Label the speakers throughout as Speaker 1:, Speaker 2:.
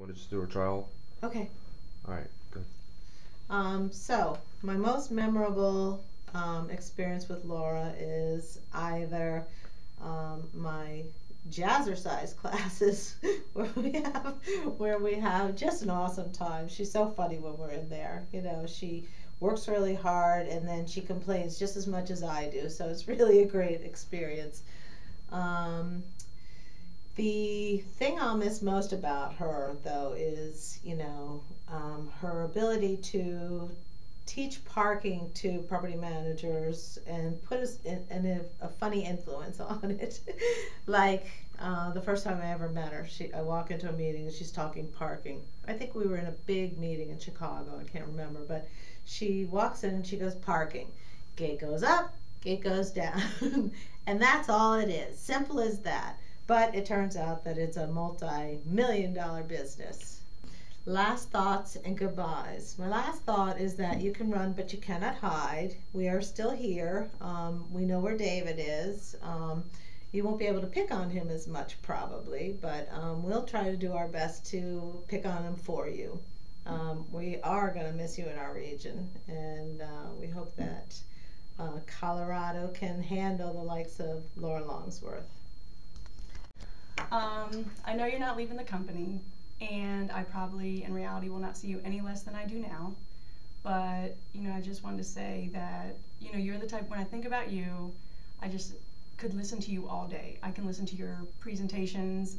Speaker 1: Want to just do a trial?
Speaker 2: Okay.
Speaker 1: All right, good.
Speaker 2: So my most memorable experience with Laura is either my jazzercise classes where we have just an awesome time. She's so funny when we're in there. You know, she works really hard and then she complains just as much as I do. So it's really a great experience. Um, the thing I'll miss most about her, though, is, her ability to teach parking to property managers and put us in a funny influence on it. Like the first time I ever met her, I walk into a meeting and she's talking parking. I think we were in a big meeting in Chicago, I can't remember, but she walks in and she goes, parking. Gate goes up, gate goes down. And that's all it is. Simple as that. But it turns out that it's a multi-million-dollar business. Last thoughts and goodbyes. My last thought is that you can run, but you cannot hide. We are still here. We know where David is. You won't be able to pick on him as much probably, but we'll try to do our best to pick on him for you. We are going to miss you in our region, and we hope that Colorado can handle the likes of Laura Longsworth.
Speaker 3: I know you're not leaving the company, and I probably in reality will not see you any less than I do now, but I just wanted to say that you're the type, when I think about you, I just could listen to you all day. I can listen to your presentations.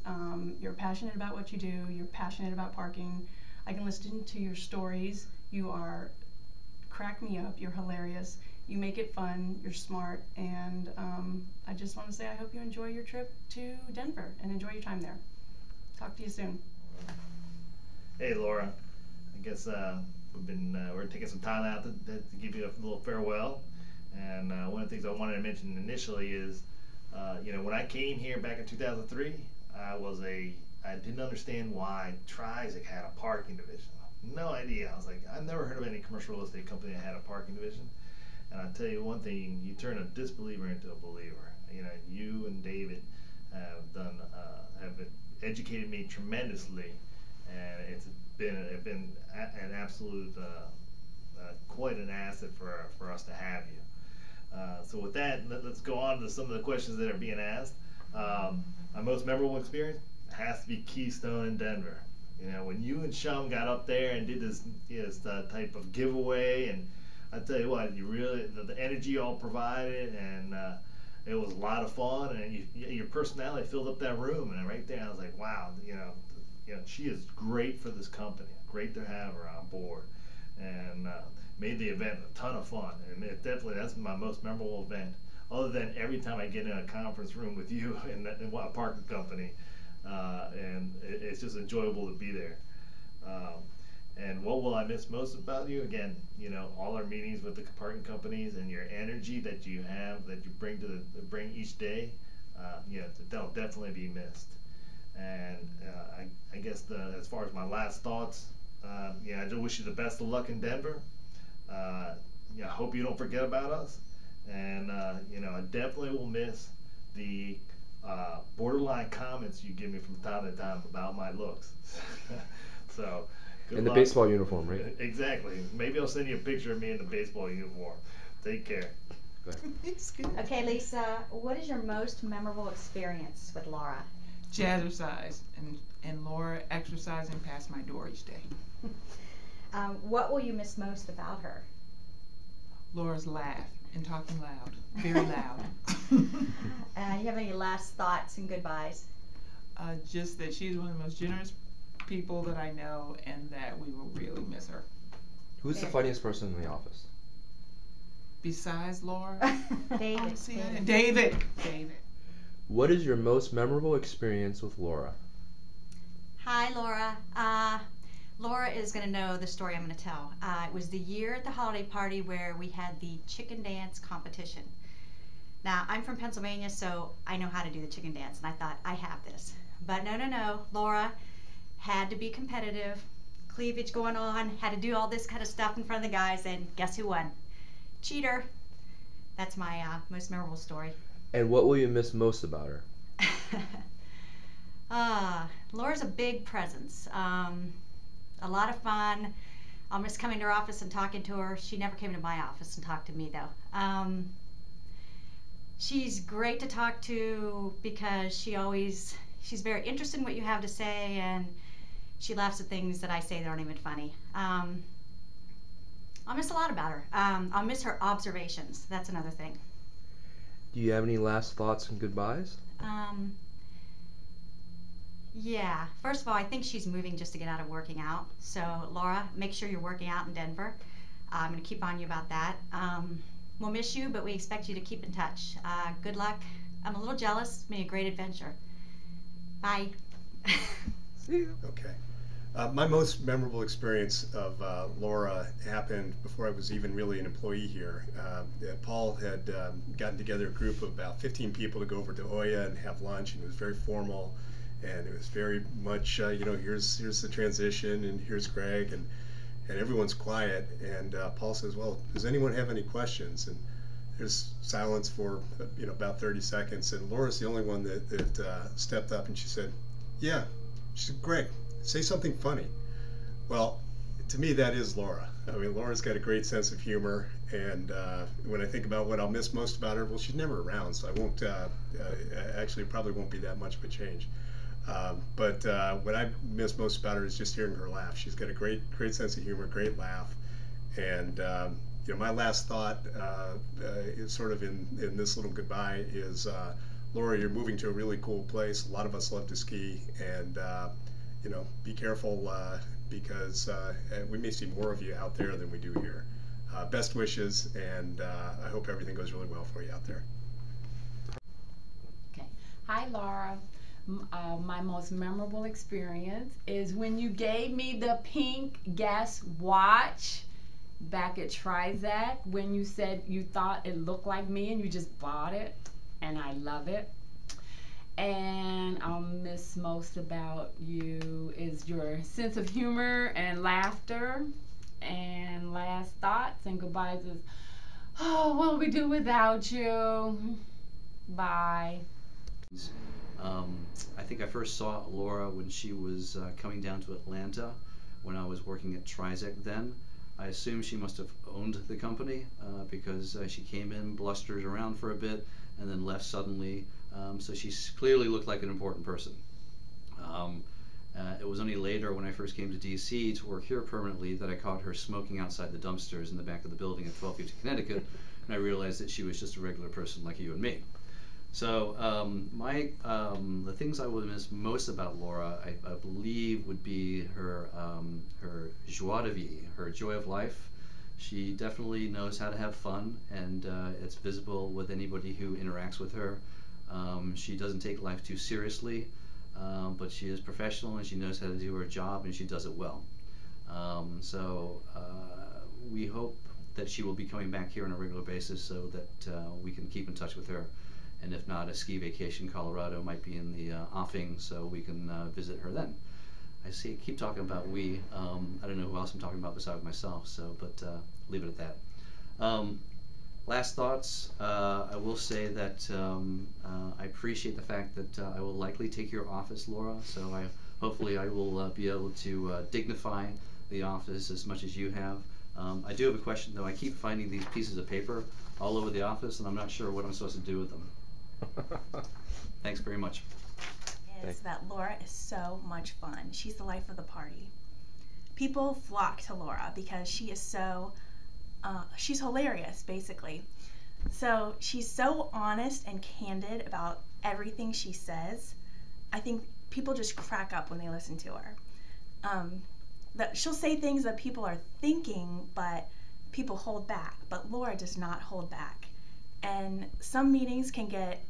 Speaker 3: You're passionate about what you do. You're passionate about parking. I can listen to your stories. You crack me up. You're hilarious. You make it fun. You're smart, and I just want to say I hope you enjoy your trip to Denver and enjoy your time there. Talk to you soon.
Speaker 4: Hey Laura, I guess we're taking some time out to give you a little farewell. And one of the things I wanted to mention initially is, when I came here back in 2003, I didn't understand why Trizic had a parking division. No idea. I was like, I've never heard of any commercial real estate company that had a parking division. And I'll tell you one thing, you turn a disbeliever into a believer. You and David have educated me tremendously, and it's been an absolute quite an asset for us to have you. So with that, let's go on to some of the questions that are being asked. My most memorable experience has to be Keystone in Denver. When you and Shum got up there and did this type of giveaway, and I tell you what, you really the energy you all provided, and it was a lot of fun, and your personality filled up that room. And right there, I was like, wow, she is great for this company. Great to have her on board, and made the event a ton of fun. And that's my most memorable event, other than every time I get in a conference room with you in a parking company, and it's just enjoyable to be there. And what will I miss most about you? Again, all our meetings with the parking companies and your energy that you have, that you bring each day, that'll definitely be missed. And I guess as far as my last thoughts, I just wish you the best of luck in Denver. I hope you don't forget about us. And I definitely will miss the borderline comments you give me from time to time about my looks. So. Good
Speaker 1: in the
Speaker 4: luck.
Speaker 1: Baseball uniform, right?
Speaker 4: Exactly. Maybe I'll send you a picture of me in the baseball uniform. Take care.
Speaker 2: It's good.
Speaker 5: Okay, Lisa, what is your most memorable experience with Laura?
Speaker 6: Jazzercise and Laura exercising past my door each day.
Speaker 5: What will you miss most about her?
Speaker 6: Laura's laugh and talking loud, very loud.
Speaker 5: You have any last thoughts and goodbyes?
Speaker 6: Just that she's one of the most generous people that I know, and that we will really miss her.
Speaker 1: Who's the funniest person in the office?
Speaker 6: Besides Laura?
Speaker 5: David.
Speaker 6: David.
Speaker 1: What is your most memorable experience with Laura?
Speaker 5: Hi, Laura. Laura is going to know the story I'm going to tell. It was the year at the holiday party where we had the chicken dance competition. Now, I'm from Pennsylvania, so I know how to do the chicken dance, and I thought, I have this. But no, Laura had to be competitive, cleavage going on, had to do all this kind of stuff in front of the guys, and guess who won? Cheater. That's my most memorable story.
Speaker 1: And what will you miss most about her?
Speaker 5: Laura's a big presence. A lot of fun. I'll miss coming to her office and talking to her. She never came to my office and talked to me though. She's great to talk to because she's very interested in what you have to say, and she laughs at things that I say that aren't even funny. I'll miss a lot about her. I'll miss her observations. That's another thing.
Speaker 1: Do you have any last thoughts and goodbyes?
Speaker 5: Yeah, first of all, I think she's moving just to get out of working out. So, Laura, make sure you're working out in Denver. I'm going to keep on you about that. We'll miss you, but we expect you to keep in touch. Good luck. I'm a little jealous. It's been a great adventure. Bye.
Speaker 1: See you.
Speaker 7: Okay. My most memorable experience of Laura happened before I was even really an employee here. Paul had gotten together a group of about 15 people to go over to Oya and have lunch, and it was very formal. And it was very much, here's the transition, and here's Greg, and everyone's quiet. And Paul says, well, does anyone have any questions? And there's silence for, about 30 seconds. And Laura's the only one that stepped up, and she said, yeah. She said, Greg, say something funny. Well, to me, that is Laura. I mean, Laura's got a great sense of humor. And when I think about what I'll miss most about her, well, she's never around, so I won't, actually, it probably won't be that much of a change. But what I miss most about her is just hearing her laugh. She's got a great sense of humor, great laugh. And my last thought is sort of in this little goodbye is, Laura, you're moving to a really cool place. A lot of us love to ski, and be careful because we may see more of you out there than we do here. Best wishes, and I hope everything goes really well for you out there.
Speaker 6: Okay. Hi, Laura. My most memorable experience is when you gave me the pink Guess watch back at Trizac, when you said you thought it looked like me and you just bought it, and I love it. And I'll miss most about you is your sense of humor and laughter. And last thoughts and goodbyes is, oh, what will we do without you? Bye.
Speaker 8: I think I first saw Laura when she was coming down to Atlanta when I was working at Trizac then. I assume she must have owned the company because she came in, blustered around for a bit, and then left suddenly. So she clearly looked like an important person. It was only later when I first came to DC to work here permanently that I caught her smoking outside the dumpsters in the back of the building at 1250 Connecticut, and I realized that she was just a regular person like you and me. So the things I would miss most about Laura, I believe, would be her joie de vivre, her joy of life. She definitely knows how to have fun, and it's visible with anybody who interacts with her. She doesn't take life too seriously, but she is professional and she knows how to do her job, and she does it well. So we hope that she will be coming back here on a regular basis so that we can keep in touch with her. And if not, a ski vacation Colorado might be in the offing, so we can visit her then. I keep talking about we. I don't know who else I'm talking about besides myself, but leave it at that. Last thoughts, I will say that I appreciate the fact that I will likely take your office, Laura, so hopefully I will be able to dignify the office as much as you have. I do have a question, though. I keep finding these pieces of paper all over the office, and I'm not sure what I'm supposed to do with them. Thanks very much.
Speaker 3: Is that Laura is so much fun. She's the life of the party. People flock to Laura because she is so, she's hilarious, basically. So she's so honest and candid about everything she says. I think people just crack up when they listen to her. That she'll say things that people are thinking, but people hold back. But Laura does not hold back. And some meetings can get,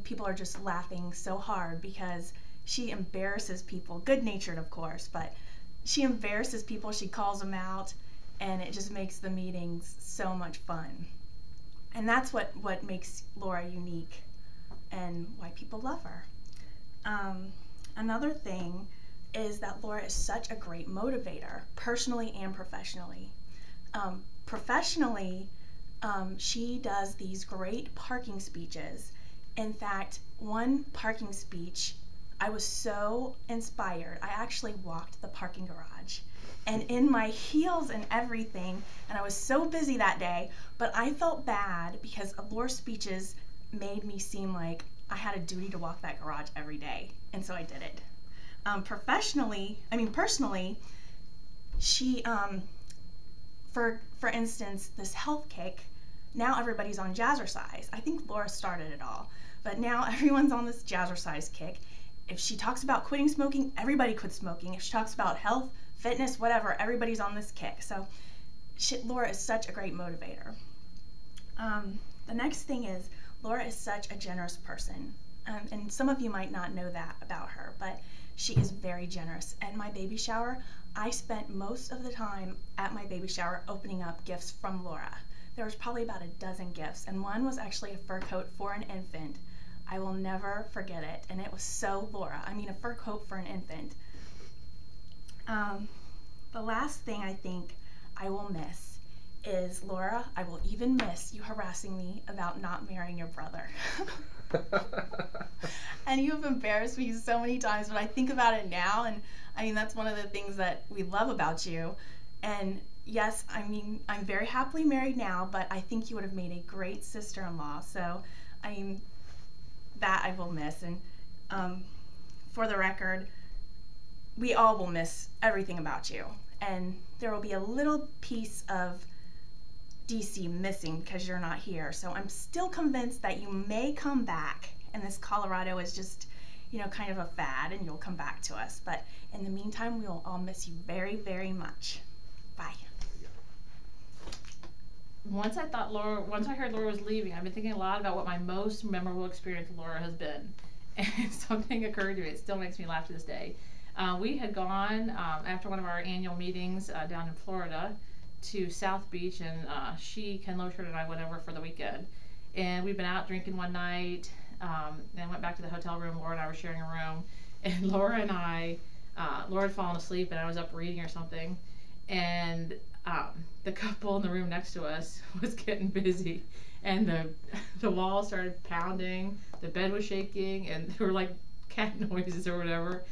Speaker 3: people are just laughing so hard because she embarrasses people, good-natured of course, but she embarrasses people, she calls them out, and it just makes the meetings so much fun. And that's what makes Laura unique and why people love her. Another thing is that Laura is such a great motivator, personally and professionally. Professionally, she does these great parking speeches. In fact, one parking speech I was so inspired. I actually walked the parking garage and in my heels and everything, and I was so busy that day, but I felt bad because Laura's speeches made me seem like I had a duty to walk that garage every day, and so I did it. Personally, she, for instance, this health kick, now everybody's on jazzercise. I think Laura started it all, but now everyone's on this jazzercise kick. If she talks about quitting smoking, everybody quits smoking. If she talks about health, fitness, whatever, everybody's on this kick. So Laura is such a great motivator. The next thing is Laura is such a generous person. And some of you might not know that about her, but she is very generous. At my baby shower, I spent most of the time at my baby shower opening up gifts from Laura. There was probably about a dozen gifts, and one was actually a fur coat for an infant. I will never forget it, and it was so Laura. I mean, a fur coat for an infant. The last thing I think I will miss is, Laura, I will even miss you harassing me about not marrying your brother. And you have embarrassed me so many times, but I think about it now, and I mean, that's one of the things that we love about you. And yes, I mean, I'm very happily married now, but I think you would have made a great sister-in-law. So, I mean, that I will miss. And for the record, we all will miss everything about you. And there will be a little piece of DC missing because you're not here. So I'm still convinced that you may come back, and this Colorado is just, you know, kind of a fad, and you'll come back to us. But in the meantime, we will all miss you very, very much. Bye.
Speaker 9: Once I heard Laura was leaving, I've been thinking a lot about what my most memorable experience with Laura has been. And something occurred to me. It still makes me laugh to this day. We had gone after one of our annual meetings down in Florida to South Beach, and she, Ken Loshard, and I went over for the weekend. And we'd been out drinking one night, and went back to the hotel room. Laura and I were sharing a room, and Laura had fallen asleep, and I was up reading or something, and the couple in the room next to us was getting busy, and the wall started pounding, the bed was shaking, and there were like cat noises or whatever,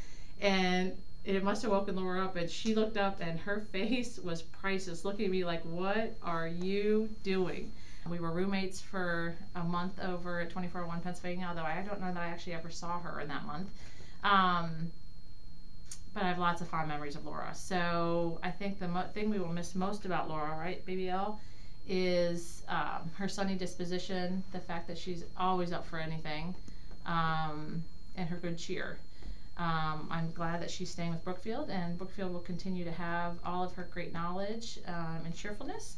Speaker 9: and it must have woken Laura up, and she looked up, and her face was priceless, looking at me like, what are you doing? We were roommates for a month over at 2401 Pennsylvania, although I don't know that I actually ever saw her in that month. But I have lots of fond memories of Laura. So I think the thing we will miss most about Laura, right, Baby L, is her sunny disposition, the fact that she's always up for anything, and her good cheer. I'm glad that she's staying with Brookfield, and Brookfield will continue to have all of her great knowledge and cheerfulness.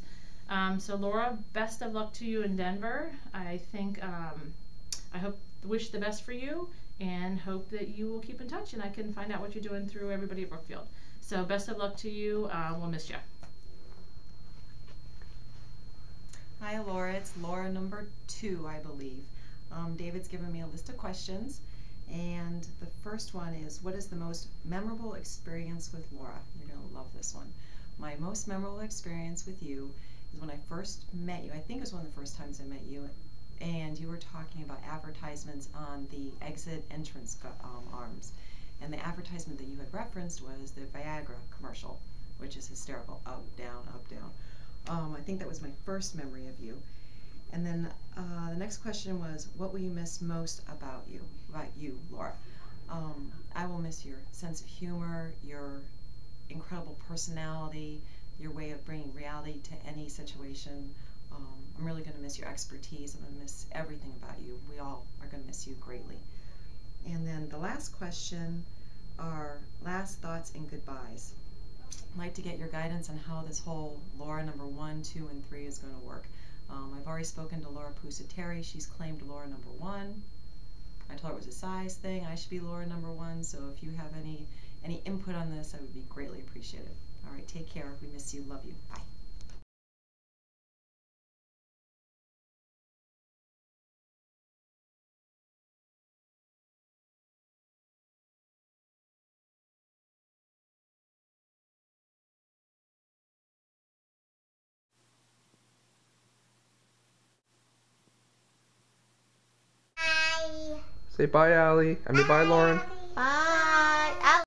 Speaker 9: So Laura, best of luck to you in Denver. I think I wish the best for you, and hope that you will keep in touch, and I can find out what you're doing through everybody at Brookfield. So best of luck to you. We'll miss you.
Speaker 10: Hi Laura, it's Laura number 2, I believe. David's given me a list of questions, and the first one is, what is the most memorable experience with Laura? You're going to love this one. My most memorable experience with you is when I first met you. I think it was one of the first times I met you, and you were talking about advertisements on the exit entrance arms. And the advertisement that you had referenced was the Viagra commercial, which is hysterical. Up, down, up, down. I think that was my first memory of you. And then the next question was, what will you miss most about you, Laura? I will miss your sense of humor, your incredible personality, your way of bringing reality to any situation. I'm really going to miss your expertise. I'm going to miss everything about you. We all are going to miss you greatly. And then the last question are last thoughts and goodbyes. I'd like to get your guidance on how this whole Laura number 1, 2, and 3 is going to work. I've already spoken to Laura Pusateri. She's claimed Laura number 1. I told her it was a size thing. I should be Laura number 1. So if you have any input on this, I would be greatly appreciated. All right, take care. We miss you. Love you. Bye.
Speaker 1: Say bye, Allie. I mean, bye, Lauren.
Speaker 2: Bye.